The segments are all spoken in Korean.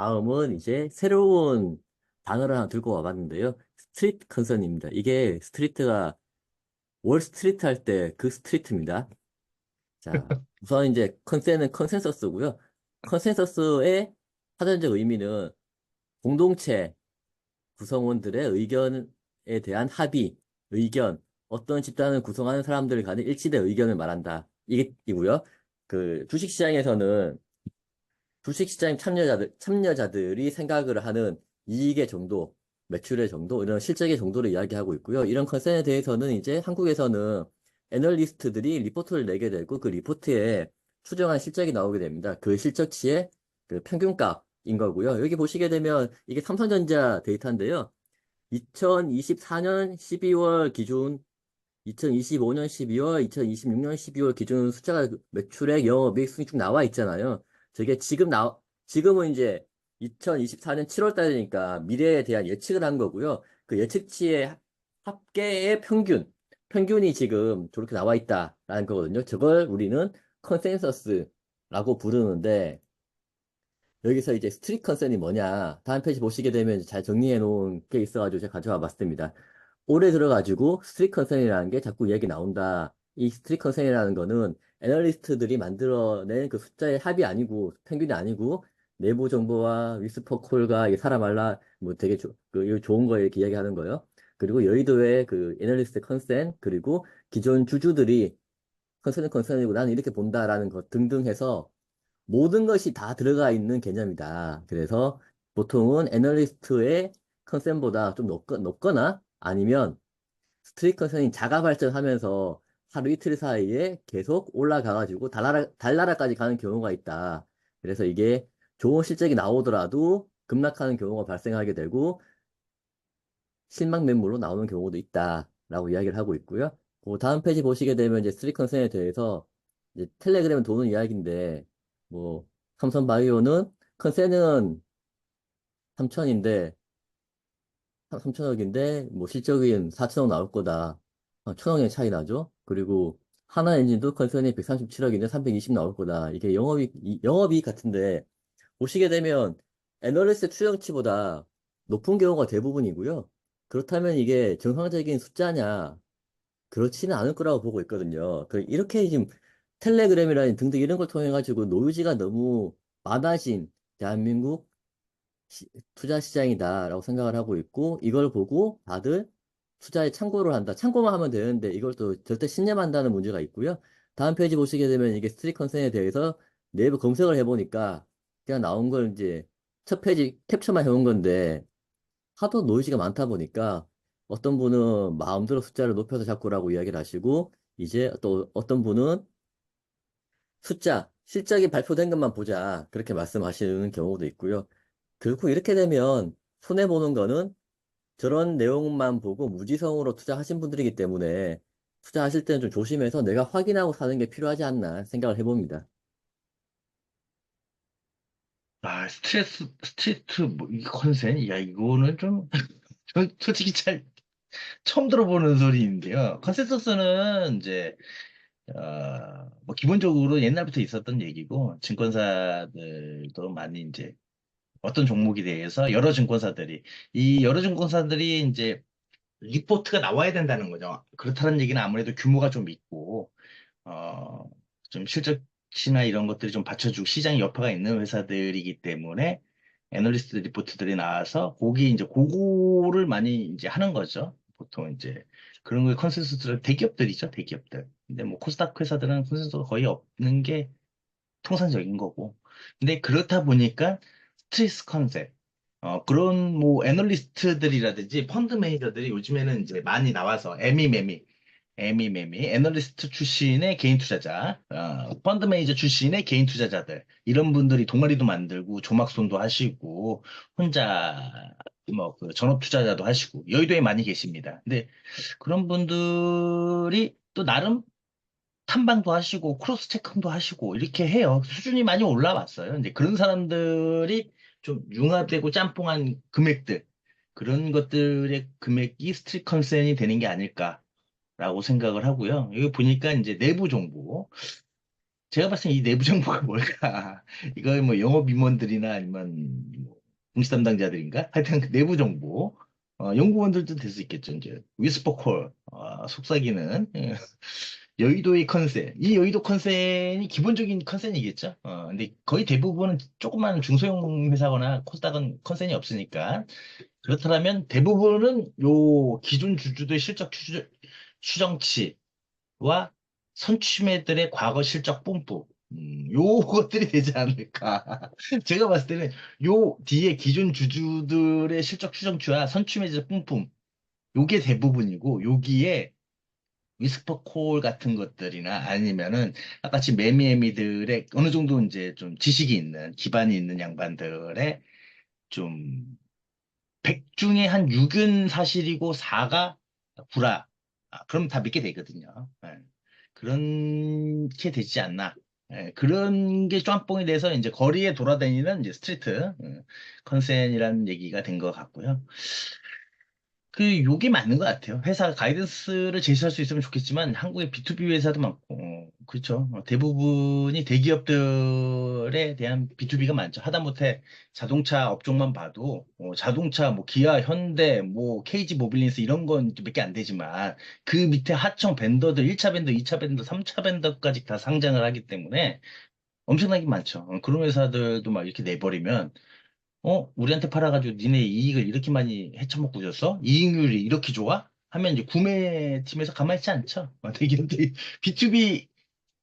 다음은 이제 새로운 단어를 하나 들고 와봤는데요. 스트리트 컨선입니다. 이게 스트리트가 월스트리트 할 때 그 스트리트입니다. 자, 우선 이제 컨센은 컨센서스고요. 컨센서스의 사전적 의미는 공동체 구성원들의 의견에 대한 합의, 의견, 어떤 집단을 구성하는 사람들 간의 일치된 의견을 말한다. 이고요. 그 주식시장에서는 주식시장 참여자들이 생각을 하는 이익의 정도, 매출의 정도, 이런 실적의 정도를 이야기하고 있고요. 이런 컨센에 대해서는 이제 한국에서는 애널리스트들이 리포트를 내게 되고 그 리포트에 추정한 실적이 나오게 됩니다. 그 실적치의 그 평균값인 거고요. 여기 보시게 되면 이게 삼성전자 데이터인데요. 2024년 12월 기준, 2025년 12월, 2026년 12월 기준 숫자가 매출액, 영업이익, 순이익 쭉 나와 있잖아요. 저게 지금은 이제 2024년 7월 달이니까 미래에 대한 예측을 한 거고요. 그 예측치의 합계의 평균이 지금 저렇게 나와 있다라는 거거든요. 저걸 우리는 컨센서스라고 부르는데, 여기서 이제 스트릿 컨센이 뭐냐. 다음 페이지 보시게 되면 잘 정리해 놓은 게 있어가지고 제가 가져와 봤습니다. 올해 들어가지고 스트릿 컨센이라는 게 자꾸 얘기 나온다. 이 스트릿 컨센이라는 거는 애널리스트들이 만들어낸 그 숫자의 합이 아니고, 평균이 아니고, 내부 정보와 위스퍼 콜과 이 사람 알라, 뭐 되게 이거 좋은 거 이렇게 이야기하는 거예요. 그리고 여의도의 그 애널리스트 컨센, 그리고 기존 주주들이 컨센은 컨센이고 나는 이렇게 본다라는 것 등등 해서 모든 것이 다 들어가 있는 개념이다. 그래서 보통은 애널리스트의 컨센보다 좀 높거나 아니면 스트릿 컨센이 자가 발전하면서 하루 이틀 사이에 계속 올라가가지고 달나라까지 가는 경우가 있다. 그래서 이게 좋은 실적이 나오더라도 급락하는 경우가 발생하게 되고 실망 매물로 나오는 경우도 있다라고 이야기를 하고 있고요. 그 다음 페이지 보시게 되면 이제 스트릿 컨센에 대해서 이제 텔레그램은 도는 이야기인데 뭐 삼성바이오는 컨센은 3천인데 3천억인데 뭐 실적인 4천억 나올 거다. 1천억의 차이 나죠. 그리고 하나엔진도 컨센이 137억인데 320 나올 거다. 이게 영업이익 같은데 보시게 되면 애널리스트 추정치보다 높은 경우가 대부분이고요. 그렇다면 이게 정상적인 숫자냐? 그렇지는 않을 거라고 보고 있거든요. 이렇게 지금 텔레그램이라는 등등 이런 걸 통해 가지고 노이즈가 너무 많아진 대한민국 투자 시장이다라고 생각을 하고 있고 이걸 보고 다들 투자에 참고를 한다. 참고만 하면 되는데 이걸 또 절대 신념한다는 문제가 있고요. 다음 페이지 보시게 되면 이게 스트릿 컨센에 대해서 네이버 검색을 해보니까 그냥 나온 걸 이제 첫 페이지 캡처만 해온 건데 하도 노이즈가 많다 보니까 어떤 분은 마음대로 숫자를 높여서 잡고라고 이야기를 하시고 이제 또 어떤 분은 실적이 발표된 것만 보자 그렇게 말씀하시는 경우도 있고요. 결국 이렇게 되면 손해보는 거는 저런 내용만 보고 무지성으로 투자하신 분들이기 때문에 투자하실 때는 좀 조심해서 내가 확인하고 사는 게 필요하지 않나 생각을 해봅니다. 아, 스트리트, 뭐, 이 컨센? 야, 이거는 좀, 솔직히 잘 처음 들어보는 소리인데요. 컨센서스는 이제, 뭐, 기본적으로 옛날부터 있었던 얘기고, 증권사들도 많이 이제, 어떤 종목에 대해서 이 여러 증권사들이 이제, 리포트가 나와야 된다는 거죠. 그렇다는 얘기는 아무래도 규모가 좀 있고, 어, 좀 실적이나 이런 것들이 좀 받쳐주고 시장 여파가 있는 회사들이기 때문에 애널리스트 리포트들이 나와서 거기 이제 고거를 많이 이제 하는 거죠. 보통 이제 그런 걸 컨센서스를 대기업들이죠, 대기업들. 근데 뭐 코스닥 회사들은 컨센서스가 거의 없는 게 통상적인 거고. 근데 그렇다 보니까 스트레스 컨셉, 그런 뭐 애널리스트들이라든지 펀드 매니저들이 요즘에는 이제 많이 나와서 에미매미, 애널리스트 출신의 개인 투자자, 펀드 매니저 출신의 개인 투자자들, 이런 분들이 동아리도 만들고 조막손도 하시고, 혼자 뭐 그 전업 투자자도 하시고, 여의도에 많이 계십니다. 근데 그런 분들이 또 나름 탐방도 하시고 크로스 체크도 하시고 이렇게 해요. 수준이 많이 올라왔어요. 이제 그런 사람들이 좀 융합되고 짬뽕한 금액들 그런 것들의 금액이 스트릿 컨센이 되는 게 아닐까라고 생각을 하고요. 여기 보니까 이제 내부 정보. 제가 봤을 때 이 내부 정보가 뭘까? 이거 뭐 영업 임원들이나 아니면 뭐 공시 담당자들인가? 하여튼 그 내부 정보. 연구원들도 될 수 있겠죠. 이제 위스퍼콜, 속삭이는 여의도의 컨센. 이 여의도 컨센이 기본적인 컨센이겠죠. 근데 거의 대부분은 조그만 중소형 회사거나 코스닥은 컨센이 없으니까. 그렇다면 대부분은 요 기존 주주들 실적 추정치와 선취매들의 과거 실적 뿜뿜. 요것들이 되지 않을까. 제가 봤을 때는 요 뒤에 기존 주주들의 실적 추정치와 선취매들 뿜뿜. 요게 대부분이고, 여기에 위스퍼콜 같은 것들이나 아니면은 아까치 매미애미들의 어느 정도 이제 좀 지식이 있는, 기반이 있는 양반들의 좀 100 중에 한 6은 사실이고 4가 불화. 그럼 다 믿게 되거든요. 예. 그렇게 되지 않나. 예, 그런 게 짬뽕이 돼서 이제 거리에 돌아다니는 이제 스트리트 컨센이라는 얘기가 된 것 같고요. 요게 맞는 것 같아요. 회사 가이던스를 제시할 수 있으면 좋겠지만, 한국의 B2B 회사도 많고, 그렇죠. 대부분이 대기업들에 대한 B2B가 많죠. 하다못해 자동차 업종만 봐도, 자동차, 뭐, 기아, 현대, 뭐, KG 모빌리스 이런 건 몇 개 안 되지만, 그 밑에 하청 벤더들, 1차 벤더, 2차 벤더, 3차 벤더까지 다 상장을 하기 때문에 엄청나게 많죠. 그런 회사들도 막 이렇게 내버리면, 우리한테 팔아가지고 니네 이익을 이렇게 많이 헤쳐먹고 줬어? 이익률이 이렇게 좋아? 하면 이제 구매팀에서 가만히 있지 않죠. 대기업들이 B2B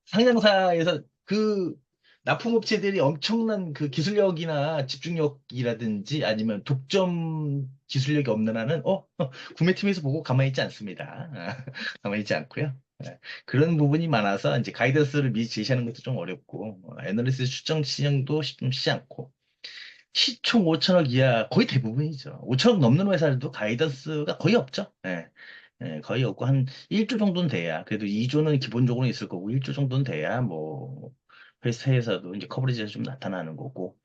상장사에서 납품업체들이 엄청난 그 기술력이나 집중력이라든지 아니면 독점 기술력이 없는 한은, 구매팀에서 보고 가만히 있지 않습니다. 가만히 있지 않고요. 예, 그런 부분이 많아서 이제 가이던스를 미리 제시하는 것도 좀 어렵고, 애널리스트 추정 시장도 쉽지 않고, 시총 5천억 이하 거의 대부분이죠. 5천억 넘는 회사들도 가이던스가 거의 없죠. 예. 예, 거의 없고 한 1조 정도는 돼야 그래도 2조는 기본적으로 있을 거고 1조 정도는 돼야 뭐 회사에서도 이제 커버리지가 좀 나타나는 거고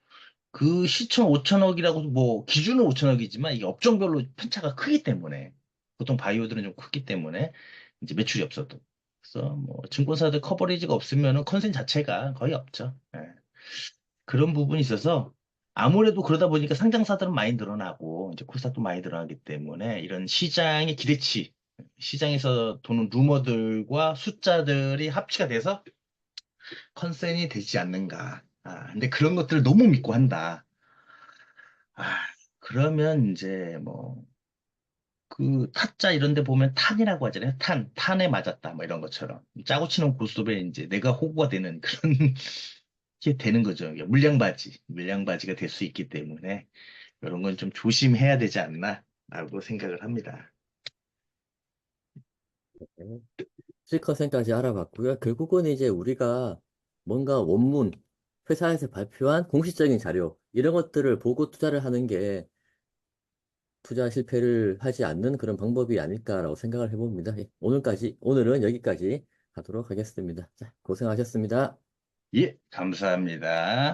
그 시총 5천억이라고 뭐 기준은 5천억이지만 이게 업종별로 편차가 크기 때문에 보통 바이오들은 좀 크기 때문에 이제 매출이 없어도 그래서 뭐 증권사들 커버리지가 없으면은 컨센 자체가 거의 없죠. 예. 그런 부분이 있어서 아무래도 그러다 보니까 상장사들은 많이 늘어나고 이제 코스닥도 많이 늘어나기 때문에 이런 시장의 기대치, 시장에서 도는 루머들과 숫자들이 합치가 돼서 컨센이 되지 않는가. 근데 그런 것들을 너무 믿고 한다. 아, 그러면 이제 뭐 그 타짜 이런 데 보면 탄이라고 하잖아요. 탄에 맞았다. 뭐 이런 것처럼. 짜고 치는 고스톱에 이제 내가 호구가 되는 그런 게 되는 거죠. 물량바지가 될 수 있기 때문에 이런 건 좀 조심해야 되지 않나라고 생각을 합니다. 실컷센까지 알아봤고요. 결국은 이제 우리가 뭔가 원문, 회사에서 발표한 공식적인 자료, 이런 것들을 보고 투자를 하는 게 투자 실패를 하지 않는 그런 방법이 아닐까라고 생각을 해봅니다. 예, 오늘은 여기까지 하도록 하겠습니다. 자, 고생하셨습니다. 예, 감사합니다.